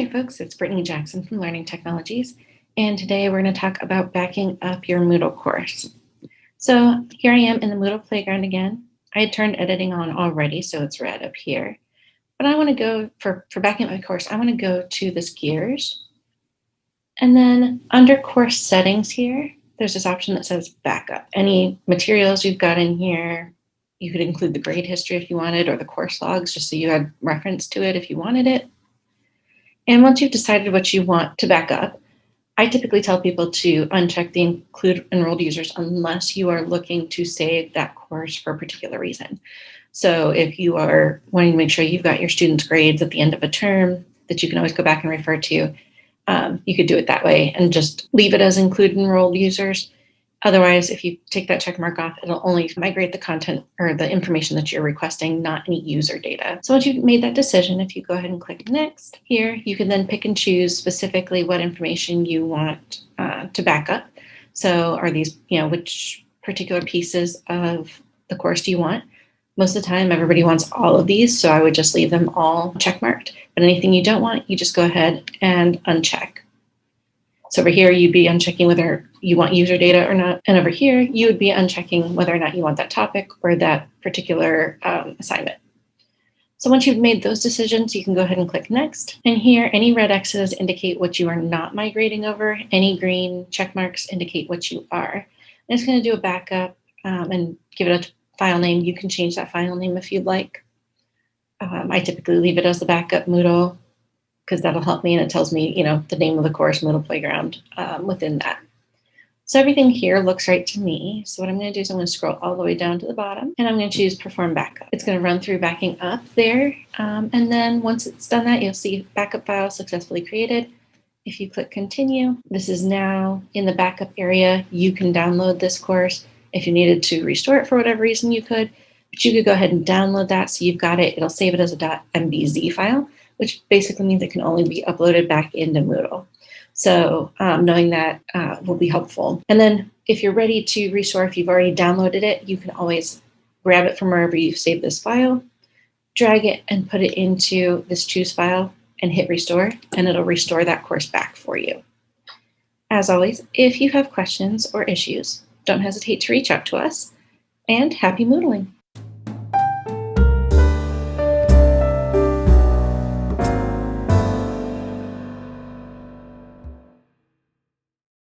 Hi folks, it's Brittany Jackson from Learning Technologies, and today we're going to talk about backing up your Moodle course. So here I am in the Moodle playground again. I had turned editing on already, so it's red up here. But I want to go, for backing up my course, I want to go to this gears. And then under course settings here, there's this option that says backup. Any materials you've got in here, you could include the grade history if you wanted, or the course logs, just so you had reference to it if you wanted it. And once you've decided what you want to back up, I typically tell people to uncheck the include enrolled users unless you are looking to save that course for a particular reason. So if you are wanting to make sure you've got your students' grades at the end of a term that you can always go back and refer to, you could do it that way and just leave it as include enrolled users. Otherwise, if you take that check mark off, it'll only migrate the content or the information that you're requesting, not any user data. So once you've made that decision, if you go ahead and click next here, you can then pick and choose specifically what information you want to back up. So are these, which particular pieces of the course do you want? Most of the time, everybody wants all of these, so I would just leave them all checkmarked. But anything you don't want, you just go ahead and uncheck. So over here, you'd be unchecking whether you want user data or not. And over here, you would be unchecking whether or not you want that topic or that particular assignment. So once you've made those decisions, you can go ahead and click next. And here, any red X's indicate what you are not migrating over. Any green check marks indicate what you are. And it's going to do a backup and give it a file name. You can change that file name if you'd like. I typically leave it as the backup Moodle, because that'll help me, and it tells me, the name of the course, Moodle Playground, within that. So everything here looks right to me. So what I'm going to do is I'm going to scroll all the way down to the bottom, and I'm going to choose Perform Backup. It's going to run through backing up there, and then once it's done that, you'll see Backup File Successfully Created. If you click Continue, this is now in the backup area. You can download this course. If you needed to restore it for whatever reason, you could, but you could go ahead and download that so you've got it. It'll save it as a .mbz file, which basically means it can only be uploaded back into Moodle. So knowing that will be helpful. And then if you're ready to restore, if you've already downloaded it, you can always grab it from wherever you've saved this file, drag it and put it into this choose file and hit restore, and it'll restore that course back for you. As always, if you have questions or issues, don't hesitate to reach out to us, and happy Moodling.